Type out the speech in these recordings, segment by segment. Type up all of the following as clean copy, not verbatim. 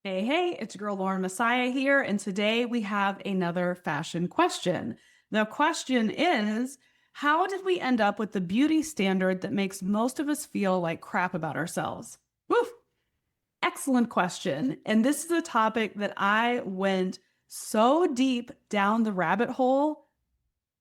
Hey, hey, it's your girl Lauren Messiah here, and today we have another fashion question. The question is, how did we end up with the beauty standard that makes most of us feel like crap about ourselves? Woof! Excellent question. And this is a topic that I went so deep down the rabbit hole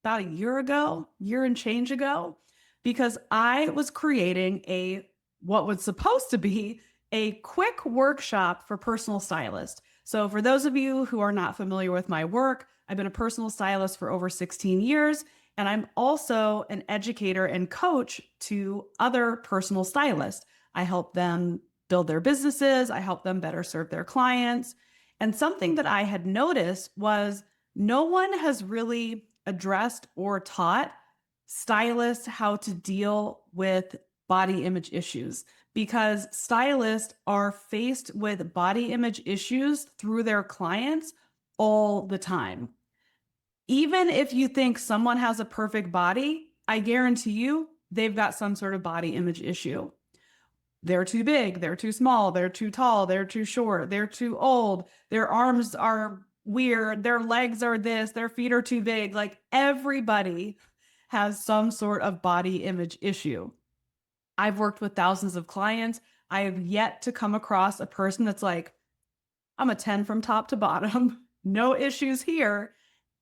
about a year ago, year and change ago, because I was creating what was supposed to be a quick workshop for personal stylists. So for those of you who are not familiar with my work, I've been a personal stylist for over 16 years, and I'm also an educator and coach to other personal stylists. I help them build their businesses, I help them better serve their clients. And something that I had noticed was no one has really addressed or taught stylists how to deal with body image issues because stylists are faced with body image issues through their clients all the time. Even if you think someone has a perfect body, I guarantee you they've got some sort of body image issue. They're too big, they're too small, they're too tall, they're too short, they're too old, their arms are weird, their legs are this, their feet are too big. Like everybody has some sort of body image issue. I've worked with thousands of clients. I have yet to come across a person that's like, I'm a 10 from top to bottom, no issues here.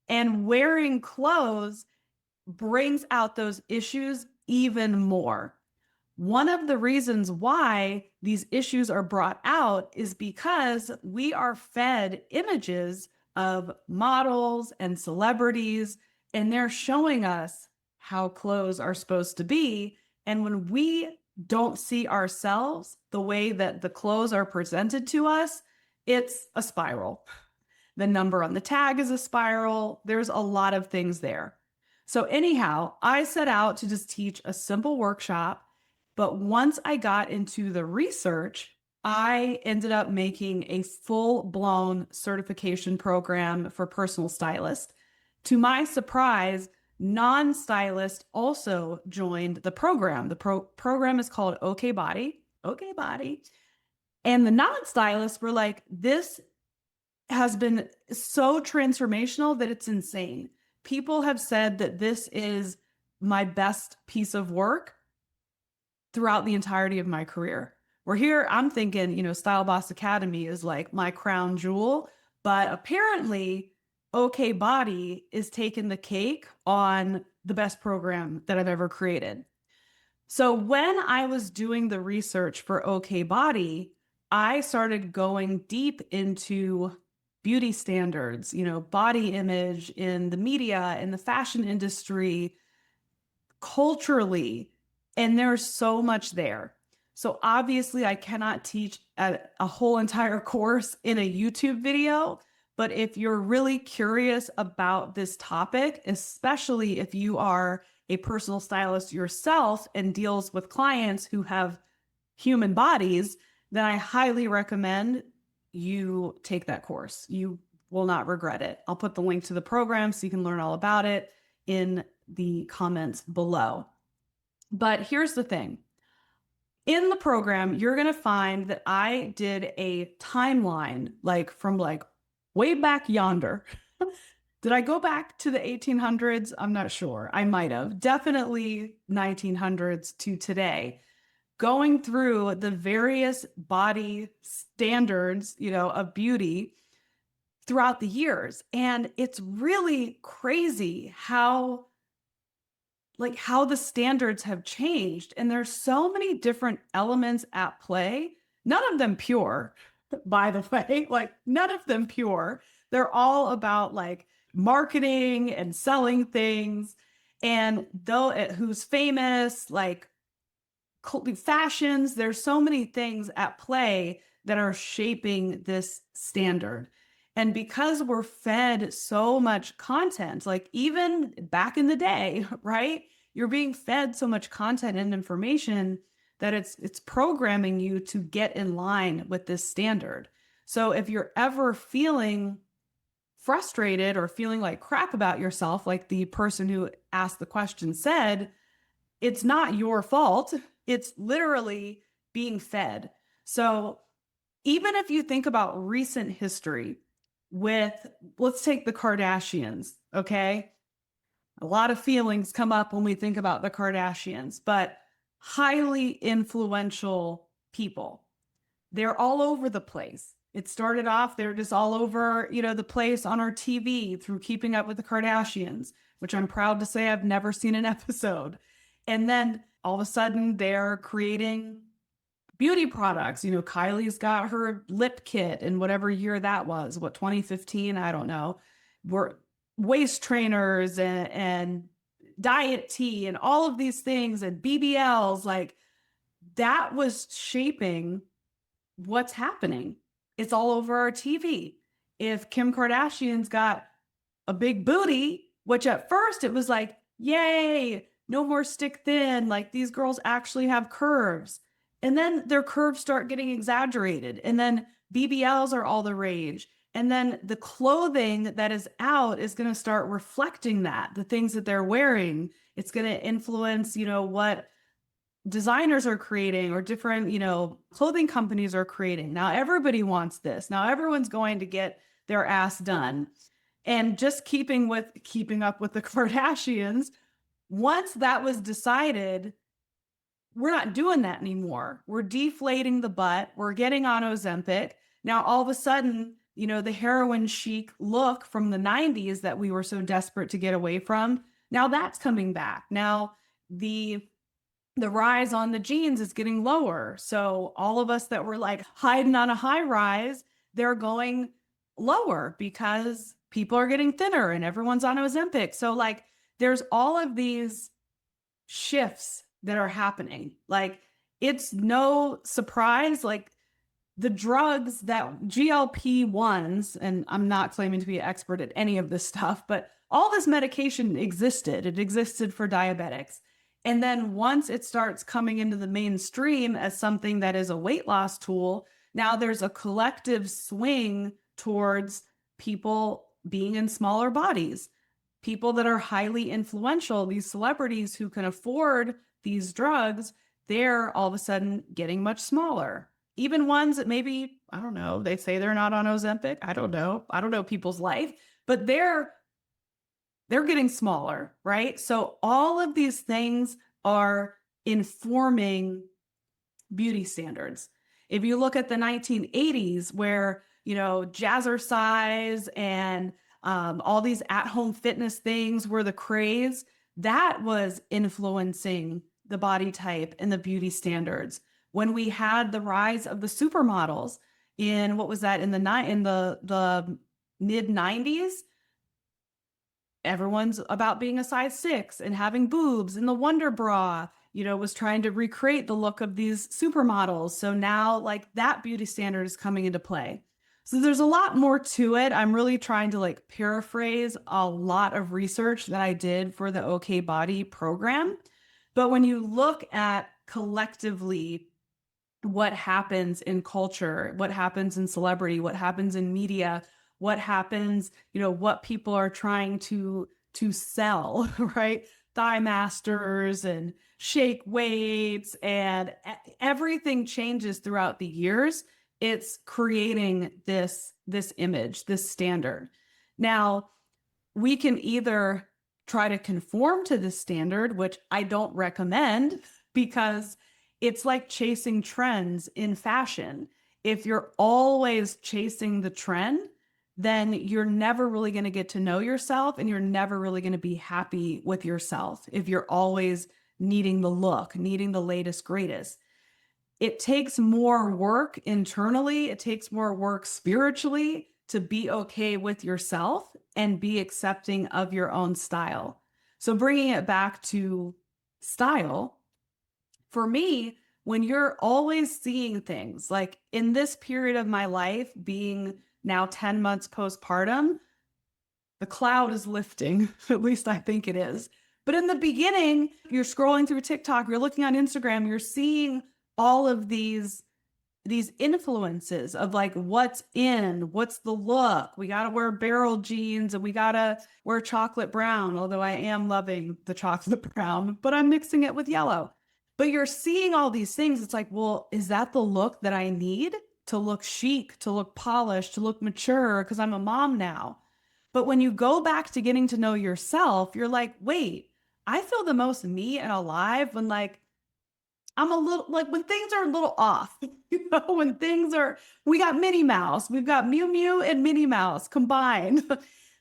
And wearing clothes brings out those issues even more. One of the reasons why these issues are brought out is because we are fed images of models and celebrities, and they're showing us how clothes are supposed to be. And when we don't see ourselves the way that the clothes are presented to us, it's a spiral. The number on the tag is a spiral. There's a lot of things there. So, anyhow, I set out to just teach a simple workshop. But once I got into the research, I ended up making a full blown certification program for personal stylists. To my surprise, non stylists also joined the program. The program is called OK Body. OK Body. And the non stylists were like, this has been so transformational that it's insane. People have said that this is my best piece of work throughout the entirety of my career. Where here, I'm thinking, Style Boss Academy is like my crown jewel, but apparently, OK Body is taking the cake on the best program that I've ever created. So when I was doing the research for OK Body, I started going deep into beauty standards, body image in the media, in the fashion industry, culturally, and there's so much there. So obviously, I cannot teach a whole entire course in a YouTube video, but if you're really curious about this topic, especially if you are a personal stylist yourself and deals with clients who have human bodies, then I highly recommend you take that course. You will not regret it. I'll put the link to the program so you can learn all about it in the comments below. But here's the thing. In the program, you're going to find that I did a timeline like from like way back yonder. Did I go back to the 1800s? I'm not sure. I might have. Definitely 1900s to today. Going through the various body standards, of beauty throughout the years. And it's really crazy how the standards have changed, and there's so many different elements at play, none of them pure, by the way, like none of them pure. They're all about like marketing and selling things, and though who's famous, like fashions, there's so many things at play that are shaping this standard. And because we're fed so much content, like even back in the day, right? You're being fed so much content and information that it's programming you to get in line with this standard. So if you're ever feeling frustrated or feeling like crap about yourself, like the person who asked the question said, it's not your fault. It's literally being fed. So even if you think about recent history with, let's take the Kardashians, okay? A lot of feelings come up when we think about the Kardashians, but highly influential people. They're all over the place. It started off, they're just all over, the place on our TV through Keeping Up with the Kardashians, which I'm proud to say I've never seen an episode. And then all of a sudden they're creating beauty products. Kylie's got her lip kit in whatever year that was, what, 2015? I don't know. We're waist trainers and diet tea and all of these things and BBLs. Like that was shaping what's happening. It's all over our TV. If Kim Kardashian's got a big booty, which at first it was like, yay, no more stick thin. Like these girls actually have curves. And then their curves start getting exaggerated. And then BBLs are all the rage. And then the clothing that is out is going to start reflecting that, the things that they're wearing. It's going to influence, what designers are creating or different, clothing companies are creating. Now everybody wants this. Now everyone's going to get their ass done. And just keeping up with the Kardashians, once that was decided, we're not doing that anymore. We're deflating the butt. We're getting on Ozempic. Now, all of a sudden, the heroin chic look from the 90s that we were so desperate to get away from, now that's coming back. Now, the rise on the jeans is getting lower. So all of us that were like hiding on a high rise, they're going lower because people are getting thinner and everyone's on Ozempic. So like there's all of these shifts that are happening. Like it's no surprise, like the drugs that GLP-1s, and I'm not claiming to be an expert at any of this stuff, but all this medication existed. It existed for diabetics. And then once it starts coming into the mainstream as something that is a weight loss tool, now there's a collective swing towards people being in smaller bodies, people that are highly influential, these celebrities who can afford these drugs, they're all of a sudden getting much smaller. Even ones that maybe, I don't know, they say they're not on Ozempic. I don't know people's life, but they're getting smaller, right? So all of these things are informing beauty standards. If you look at the 1980s where, jazzercise and all these at-home fitness things were the craze, that was influencing the body type and the beauty standards. When we had the rise of the supermodels in, what was that, in the mid 90s, everyone's about being a size 6 and having boobs, and the Wonder Bra, was trying to recreate the look of these supermodels. So now like that beauty standard is coming into play. So there's a lot more to it. I'm really trying to like paraphrase a lot of research that I did for the OK Body program. But when you look at collectively what happens in culture, what happens in celebrity, what happens in media, what happens, what people are trying to sell, right? Thigh masters and shake weights, and everything changes throughout the years. It's creating this image, this standard. Now, we can either try to conform to this standard, which I don't recommend, because it's like chasing trends in fashion. If you're always chasing the trend, then you're never really going to get to know yourself, and you're never really going to be happy with yourself if you're always needing the look, needing the latest, greatest. It takes more work internally. It takes more work spiritually to be okay with yourself and be accepting of your own style. So bringing it back to style, for me, when you're always seeing things like in this period of my life, being now 10 months postpartum, the cloud is lifting. At least I think it is. But in the beginning, you're scrolling through TikTok, you're looking on Instagram, you're seeing all of these influences of like what's in, what's the look. We got to wear barrel jeans and we got to wear chocolate brown, although I am loving the chocolate brown, but I'm mixing it with yellow. But you're seeing all these things. It's like, well, is that the look that I need? to look chic, to look polished, to look mature because I'm a mom now. But when you go back to getting to know yourself, you're like, wait, I feel the most me and alive when like I'm a little like when things are a little off, when things are, we got Minnie Mouse, we've got Mew Mew and Minnie Mouse combined,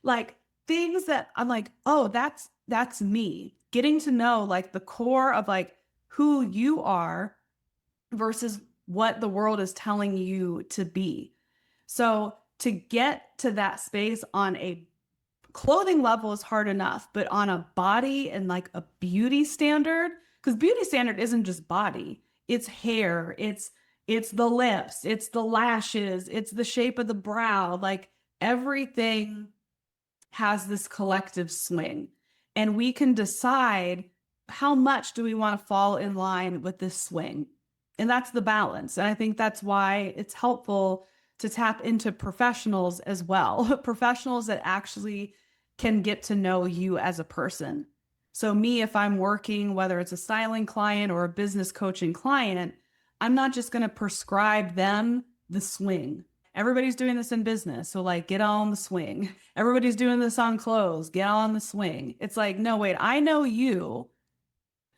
like things that I'm like, oh, that's me. Getting to know like the core of like who you are versus what the world is telling you to be. So to get to that space on a clothing level is hard enough, but on a body and like a beauty standard, because beauty standard isn't just body, it's hair, it's the lips, it's the lashes, it's the shape of the brow, like everything has this collective swing. And we can decide how much do we want to fall in line with this swing. And that's the balance. And I think that's why it's helpful to tap into professionals as well, professionals that actually can get to know you as a person. So, me, if I'm working, whether it's a styling client or a business coaching client, I'm not just going to prescribe them the swing. Everybody's doing this in business. So, like, get on the swing. Everybody's doing this on clothes. Get on the swing. It's like, no, wait, I know you.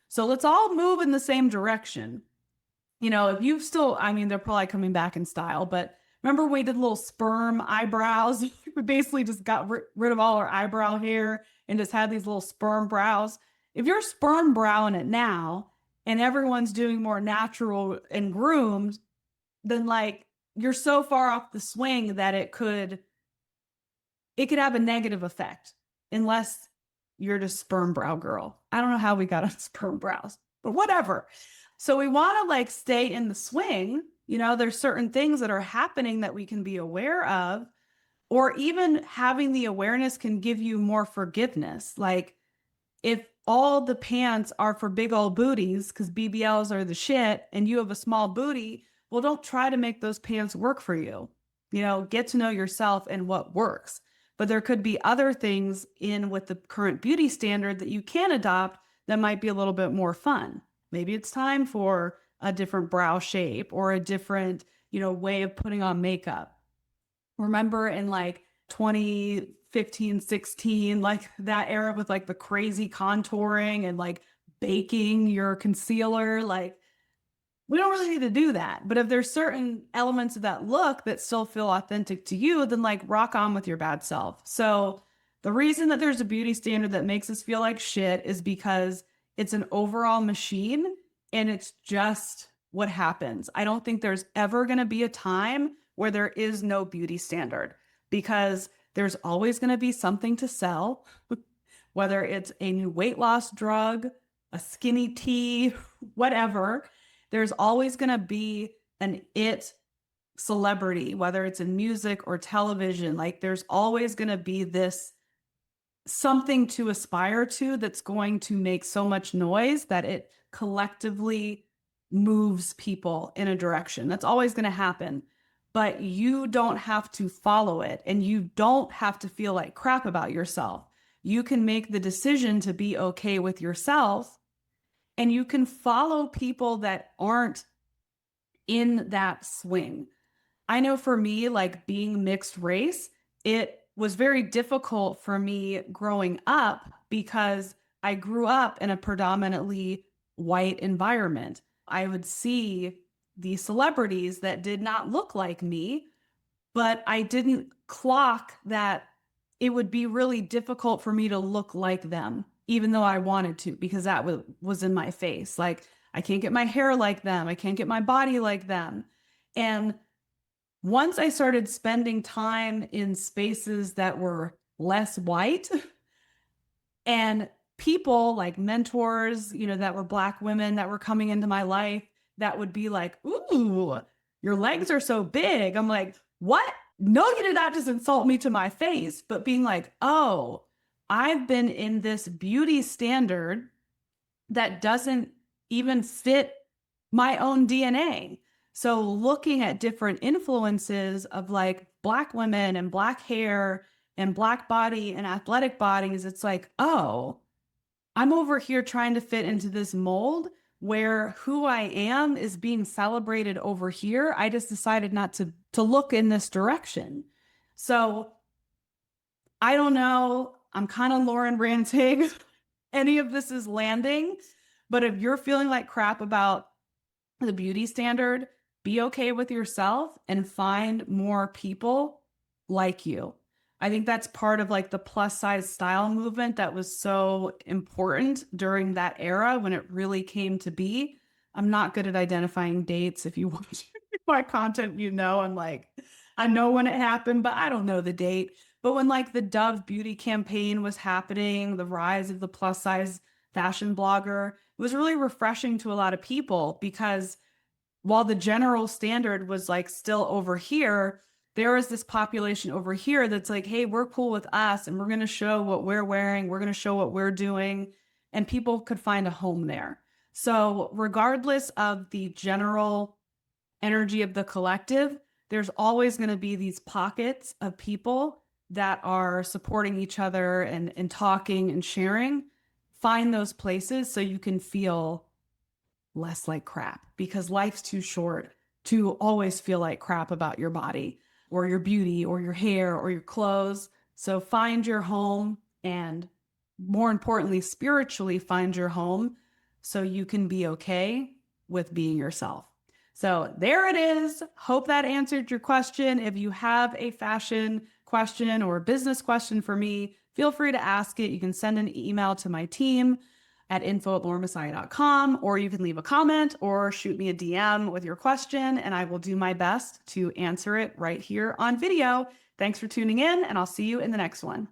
So, let's all move in the same direction. You know, if you've still, I mean, they're probably coming back in style, but remember when we did little sperm eyebrows? We basically just got rid of all our eyebrow hair and just had these little sperm brows. If you're sperm browing it now and everyone's doing more natural and groomed, then like you're so far off the swing that it could have a negative effect unless you're just sperm brow girl. I don't know how we got on sperm brows, but whatever. So we want to like stay in the swing. You know, there's certain things that are happening that we can be aware of, or even having the awareness can give you more forgiveness. Like if all the pants are for big old booties because BBLs are the shit and you have a small booty, well, don't try to make those pants work for you. You know, get to know yourself and what works. But there could be other things in with the current beauty standard that you can adopt that might be a little bit more fun. Maybe it's time for a different brow shape or a different, way of putting on makeup. Remember in like 2015, 16, like that era with like the crazy contouring and like baking your concealer, like we don't really need to do that. But if there's certain elements of that look that still feel authentic to you, then like rock on with your bad self. So the reason that there's a beauty standard that makes us feel like shit is because it's an overall machine and it's just what happens. I don't think there's ever going to be a time where there is no beauty standard because there's always going to be something to sell, whether it's a new weight loss drug, a skinny tea, whatever. There's always going to be an it celebrity, whether it's in music or television. Like there's always going to be this something to aspire to that's going to make so much noise that it collectively moves people in a direction. That's always going to happen. But you don't have to follow it and you don't have to feel like crap about yourself. You can make the decision to be okay with yourself and you can follow people that aren't in that swing. I know for me, like being mixed race, it was very difficult for me growing up because I grew up in a predominantly white environment. I would see the celebrities that did not look like me, but I didn't clock that it would be really difficult for me to look like them, even though I wanted to, because that was in my face. Like, I can't get my hair like them. I can't get my body like them. And once I started spending time in spaces that were less white and people like mentors, that were Black women that were coming into my life that would be like, ooh, your legs are so big. I'm like, what? No, you did not just insult me to my face, but being like, oh, I've been in this beauty standard that doesn't even fit my own DNA. So looking at different influences of like Black women and Black hair and Black body and athletic bodies, it's like, oh, I'm over here trying to fit into this mold, where who I am is being celebrated over here. I just decided not to look in this direction. So I don't know. I'm kind of Lauren ranting. Any of this is landing, but if you're feeling like crap about the beauty standard, be okay with yourself and find more people like you. I think that's part of like the plus size style movement that was so important during that era when it really came to be. I'm not good at identifying dates. If you watch my content, you know, I'm like, I know when it happened, but I don't know the date. But when like the Dove beauty campaign was happening, the rise of the plus size fashion blogger, it was really refreshing to a lot of people because while the general standard was like still over here, there is this population over here that's like, hey, we're cool with us and we're going to show what we're wearing. We're going to show what we're doing. And people could find a home there. So, regardless of the general energy of the collective, there's always going to be these pockets of people that are supporting each other and talking and sharing. Find those places so you can feel less like crap because life's too short to always feel like crap about your body or your beauty or your hair or your clothes. So find your home and more importantly, spiritually find your home so you can be okay with being yourself. So there it is. Hope that answered your question. If you have a fashion question or a business question for me, feel free to ask it. You can send an email to my team at info@laurenmessiah.com, or you can leave a comment or shoot me a DM with your question, and I will do my best to answer it right here on video. Thanks for tuning in, and I'll see you in the next one.